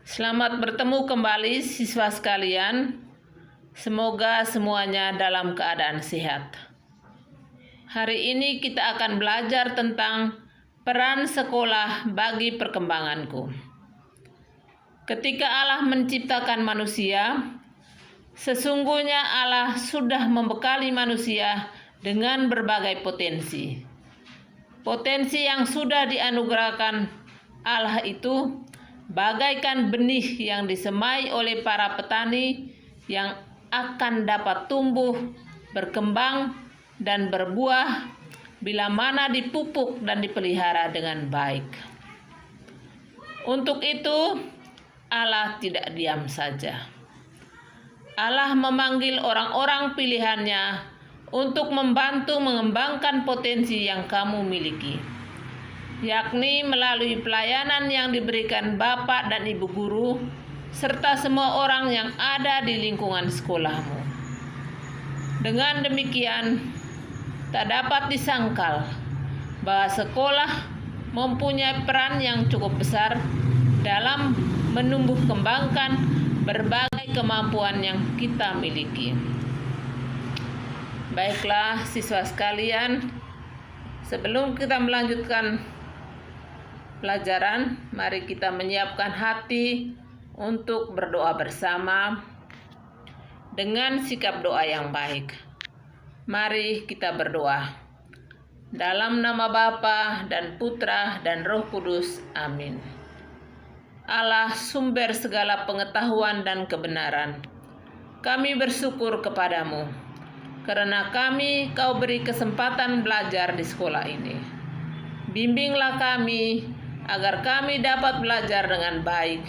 Selamat bertemu kembali siswa sekalian. Semoga semuanya dalam keadaan sehat. Hari ini kita akan belajar tentang peran sekolah bagi perkembanganku. Ketika Allah menciptakan manusia, sesungguhnya Allah sudah membekali manusia dengan berbagai potensi. Potensi yang sudah dianugerahkan Allah itu bagaikan benih yang disemai oleh para petani yang akan dapat tumbuh, berkembang, dan berbuah bila mana dipupuk dan dipelihara dengan baik. Untuk itu, Allah tidak diam saja. Allah memanggil orang-orang pilihannya untuk membantu mengembangkan potensi yang kamu miliki, yakni melalui pelayanan yang diberikan Bapak dan Ibu guru, serta semua orang yang ada di lingkungan sekolahmu. Dengan demikian, tak dapat disangkal bahwa sekolah mempunyai peran yang cukup besar dalam menumbuh kembangkan berbagai kemampuan yang kita miliki. Baiklah siswa sekalian, sebelum kita melanjutkan pelajaran, mari kita menyiapkan hati untuk berdoa bersama dengan sikap doa yang baik. Mari kita berdoa. Dalam nama Bapa dan Putra dan Roh Kudus. Amin. Allah, sumber segala pengetahuan dan kebenaran, kami bersyukur kepadamu karena Kau beri kesempatan belajar di sekolah ini. Bimbinglah kami agar kami dapat belajar dengan baik,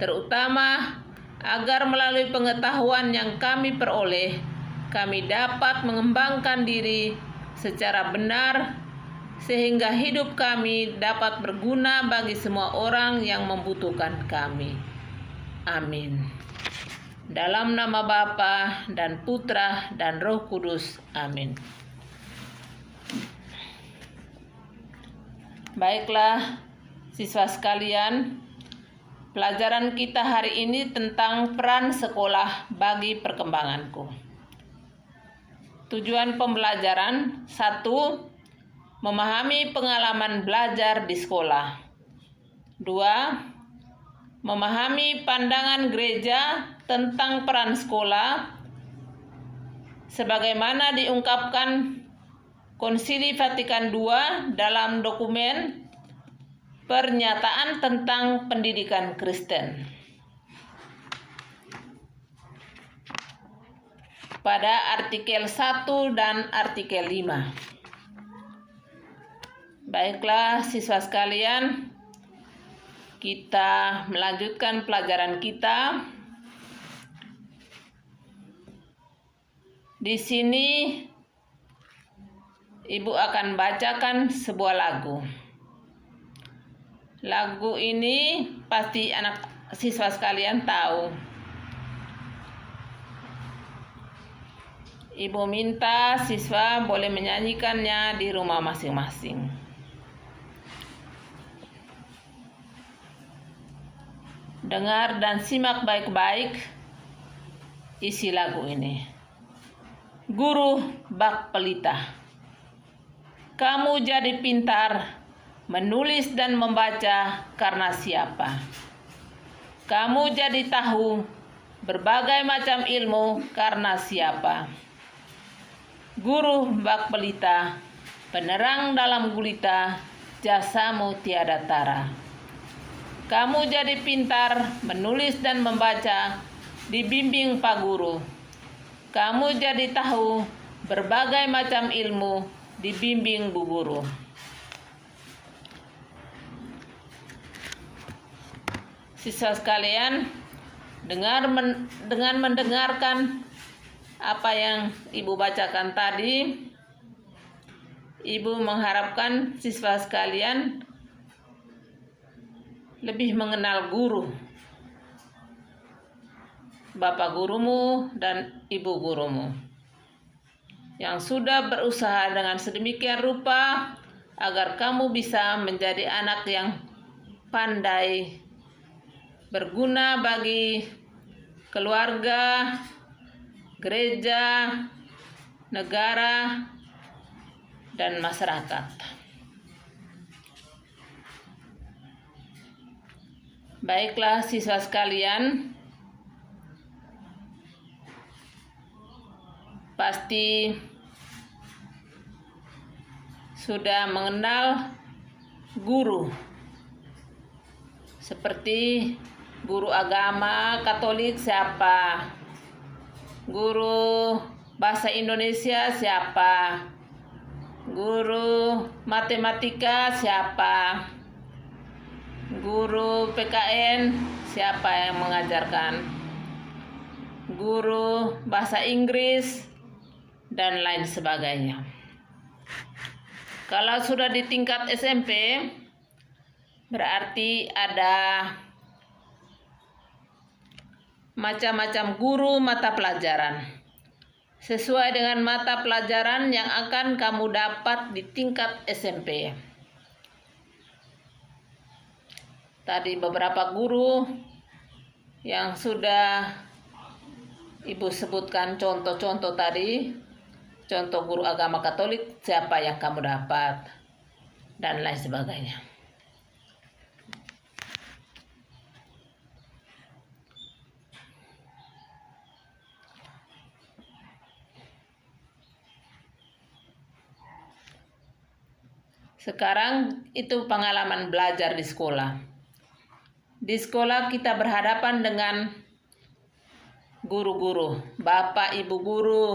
terutama agar melalui pengetahuan yang kami peroleh, kami dapat mengembangkan diri secara benar, sehingga hidup kami dapat berguna bagi semua orang yang membutuhkan kami. Amin. Dalam nama Bapa dan Putra dan Roh Kudus. Amin. Baiklah, siswa sekalian, pelajaran kita hari ini tentang peran sekolah bagi perkembanganku. Tujuan pembelajaran: 1. Memahami pengalaman belajar di sekolah. 2. Memahami pandangan gereja tentang peran sekolah sebagaimana diungkapkan Konsili Vatikan II dalam dokumen Pernyataan tentang Pendidikan Kristen pada artikel 1 dan artikel 5. Baiklah siswa sekalian, kita melanjutkan pelajaran kita. Di sini Ibu akan bacakan sebuah lagu. Lagu ini pasti anak siswa sekalian tahu. Ibu minta siswa boleh menyanyikannya di rumah masing-masing. Dengar dan simak baik-baik isi lagu ini. Guru bak pelita. Kamu jadi pintar menulis dan membaca karena siapa? Kamu jadi tahu berbagai macam ilmu karena siapa? Guru bak pelita, penerang dalam gulita, jasamu tiada tara. Kamu jadi pintar menulis dan membaca, dibimbing Pak Guru. Kamu jadi tahu berbagai macam ilmu, dibimbing Bu Guru. Siswa sekalian, dengan mendengarkan apa yang Ibu bacakan tadi, Ibu mengharapkan siswa sekalian lebih mengenal guru, Bapak gurumu dan Ibu gurumu, yang sudah berusaha dengan sedemikian rupa agar kamu bisa menjadi anak yang pandai berguna bagi keluarga, gereja, negara, dan masyarakat. Baiklah siswa sekalian, pasti sudah mengenal guru, seperti guru agama Katolik siapa, guru bahasa Indonesia siapa, guru matematika siapa, guru PKN siapa yang mengajarkan, guru bahasa Inggris, dan lain sebagainya. Kalau sudah di tingkat SMP, berarti ada macam-macam guru mata pelajaran sesuai dengan mata pelajaran yang akan kamu dapat di tingkat SMP. Tadi beberapa guru yang sudah Ibu sebutkan contoh-contoh tadi, contoh guru agama Katolik siapa yang kamu dapat, dan lain sebagainya. Sekarang itu pengalaman belajar di sekolah. Di sekolah kita berhadapan dengan guru-guru, bapak ibu guru,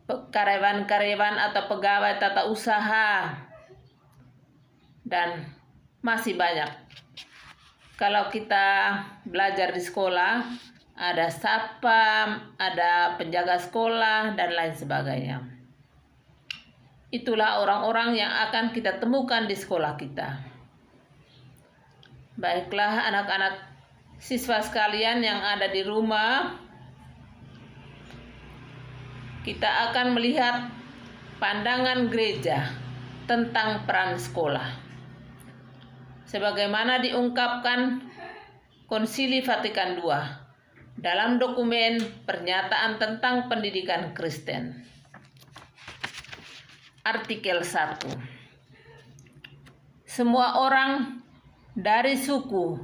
karyawan-karyawan atau pegawai tata usaha, dan masih banyak. Kalau kita belajar di sekolah, ada satpam, ada penjaga sekolah, dan lain sebagainya. Itulah orang-orang yang akan kita temukan di sekolah kita. Baiklah anak-anak siswa sekalian yang ada di rumah, kita akan melihat pandangan gereja tentang peran sekolah. Sebagaimana diungkapkan Konsili Vatikan II dalam dokumen Pernyataan tentang Pendidikan Kristen. Artikel 1. Semua orang dari suku,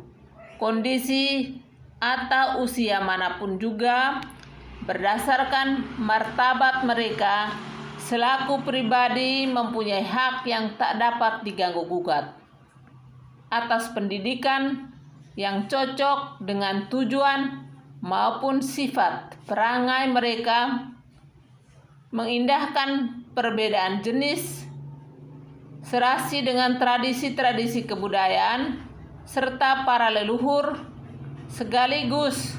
kondisi, atau usia manapun juga berdasarkan martabat mereka selaku pribadi mempunyai hak yang tak dapat diganggu-gugat atas pendidikan yang cocok dengan tujuan maupun sifat perangai mereka, mengindahkan perbedaan jenis, serasi dengan tradisi-tradisi kebudayaan, serta para leluhur, sekaligus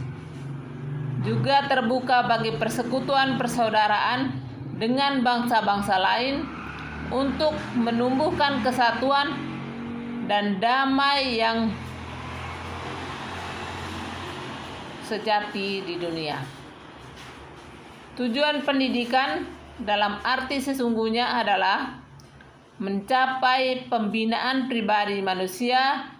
juga terbuka bagi persekutuan persaudaraan dengan bangsa-bangsa lain untuk menumbuhkan kesatuan dan damai yang sejati di dunia. Tujuan pendidikan dalam arti sesungguhnya adalah mencapai pembinaan pribadi manusia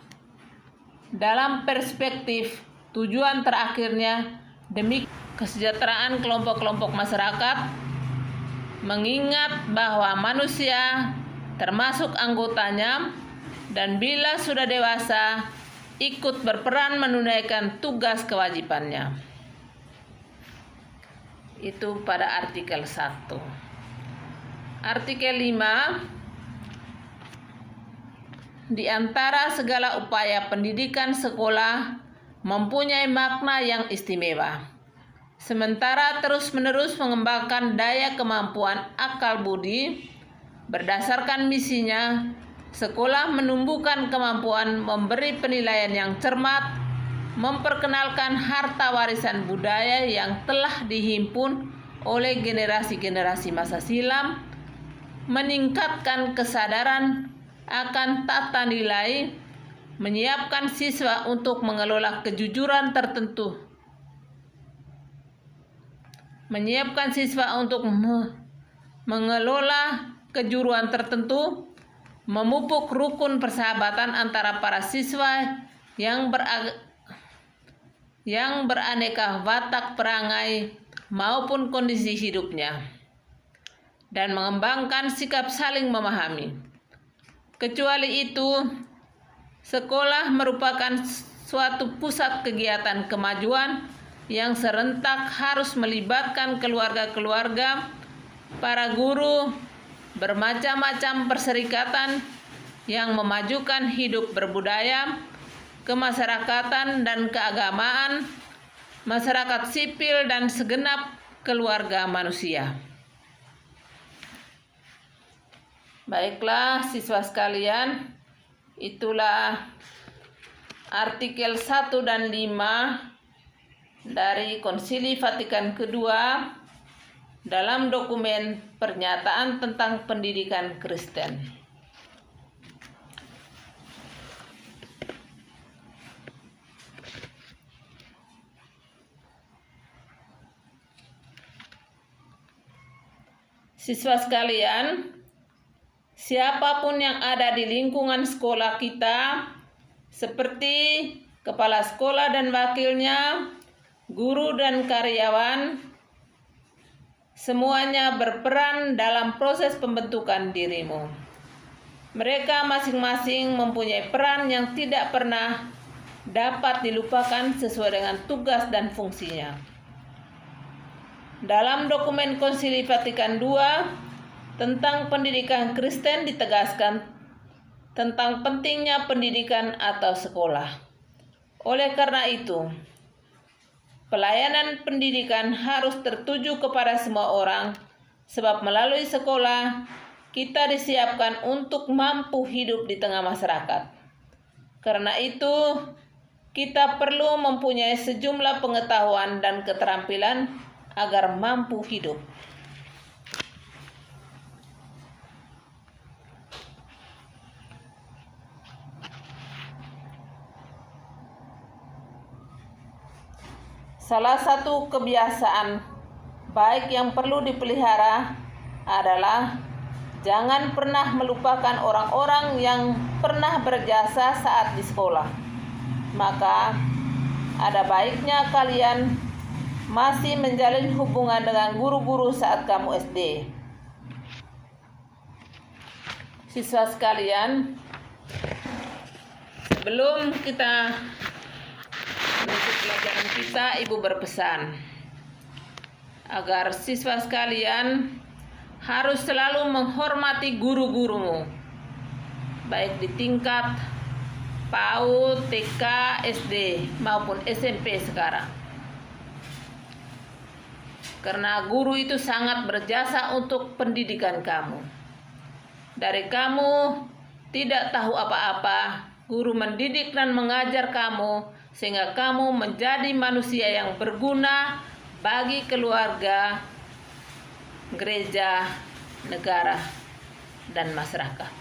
dalam perspektif tujuan terakhirnya demi kesejahteraan kelompok-kelompok masyarakat, mengingat bahwa manusia termasuk anggotanya dan bila sudah dewasa ikut berperan menunaikan tugas kewajibannya. Itu pada artikel 1. Artikel 5, di antara segala upaya pendidikan sekolah mempunyai makna yang istimewa. Sementara terus-menerus mengembangkan daya kemampuan akal budi, berdasarkan misinya, sekolah menumbuhkan kemampuan memberi penilaian yang cermat, memperkenalkan harta warisan budaya yang telah dihimpun oleh generasi-generasi masa silam, meningkatkan kesadaran akan tata nilai, menyiapkan siswa untuk mengelola kejujuran tertentu, memupuk rukun persahabatan antara para siswa yang yang beraneka watak perangai maupun kondisi hidupnya, dan mengembangkan sikap saling memahami. Kecuali itu, sekolah merupakan suatu pusat kegiatan kemajuan yang serentak harus melibatkan keluarga-keluarga, para guru, bermacam-macam perserikatan yang memajukan hidup berbudaya, kemasyarakatan dan keagamaan, masyarakat sipil, dan segenap keluarga manusia. Baiklah siswa sekalian, itulah artikel 1 dan 5 dari Konsili Vatikan Kedua dalam dokumen Pernyataan tentang Pendidikan Kristen. Siswa sekalian, siapapun yang ada di lingkungan sekolah kita, seperti kepala sekolah dan wakilnya, guru dan karyawan, semuanya berperan dalam proses pembentukan dirimu. Mereka masing-masing mempunyai peran yang tidak pernah dapat dilupakan sesuai dengan tugas dan fungsinya. Dalam dokumen Konsili Vatikan II tentang pendidikan Kristen ditegaskan tentang pentingnya pendidikan atau sekolah. Oleh karena itu, pelayanan pendidikan harus tertuju kepada semua orang, sebab melalui sekolah kita disiapkan untuk mampu hidup di tengah masyarakat. Karena itu, kita perlu mempunyai sejumlah pengetahuan dan keterampilan agar mampu hidup. Salah satu kebiasaan baik yang perlu dipelihara adalah jangan pernah melupakan orang-orang yang pernah berjasa saat di sekolah. Maka ada baiknya kalian masih menjalin hubungan dengan guru-guru saat kamu SD. Siswa sekalian, sebelum kita menutup pelajaran kita, Ibu berpesan agar siswa sekalian harus selalu menghormati guru-gurumu, baik di tingkat PAUD, TK, SD maupun SMP sekarang. Karena guru itu sangat berjasa untuk pendidikan kamu. Dari kamu tidak tahu apa-apa, guru mendidik dan mengajar kamu sehingga kamu menjadi manusia yang berguna bagi keluarga, gereja, negara, dan masyarakat.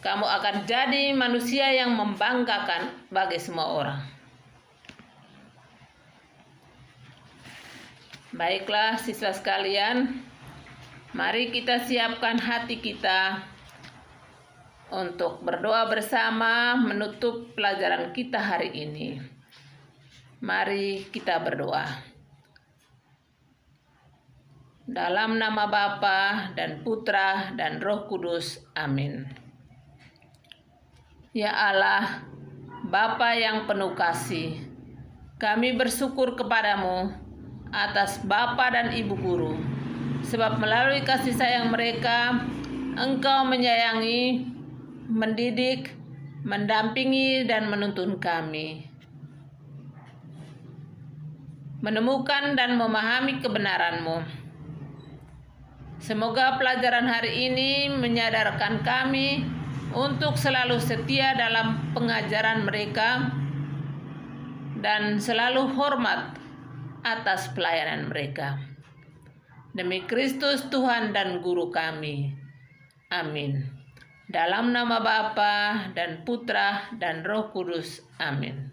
Kamu akan jadi manusia yang membanggakan bagi semua orang. Baiklah siswa sekalian, mari kita siapkan hati kita untuk berdoa bersama menutup pelajaran kita hari ini. Mari kita berdoa. Dalam nama Bapa dan Putra dan Roh Kudus. Amin. Ya Allah, Bapa yang penuh kasih, kami bersyukur kepadamu atas Bapa dan Ibu guru, sebab melalui kasih sayang mereka, Engkau menyayangi, mendidik, mendampingi, dan menuntun kami menemukan dan memahami kebenaran-Mu. Semoga pelajaran hari ini menyadarkan kami untuk selalu setia dalam pengajaran mereka dan selalu hormat atas pelayanan mereka. Demi Kristus Tuhan dan Guru kami. Amin. Dalam nama Bapa dan Putra dan Roh Kudus. Amin.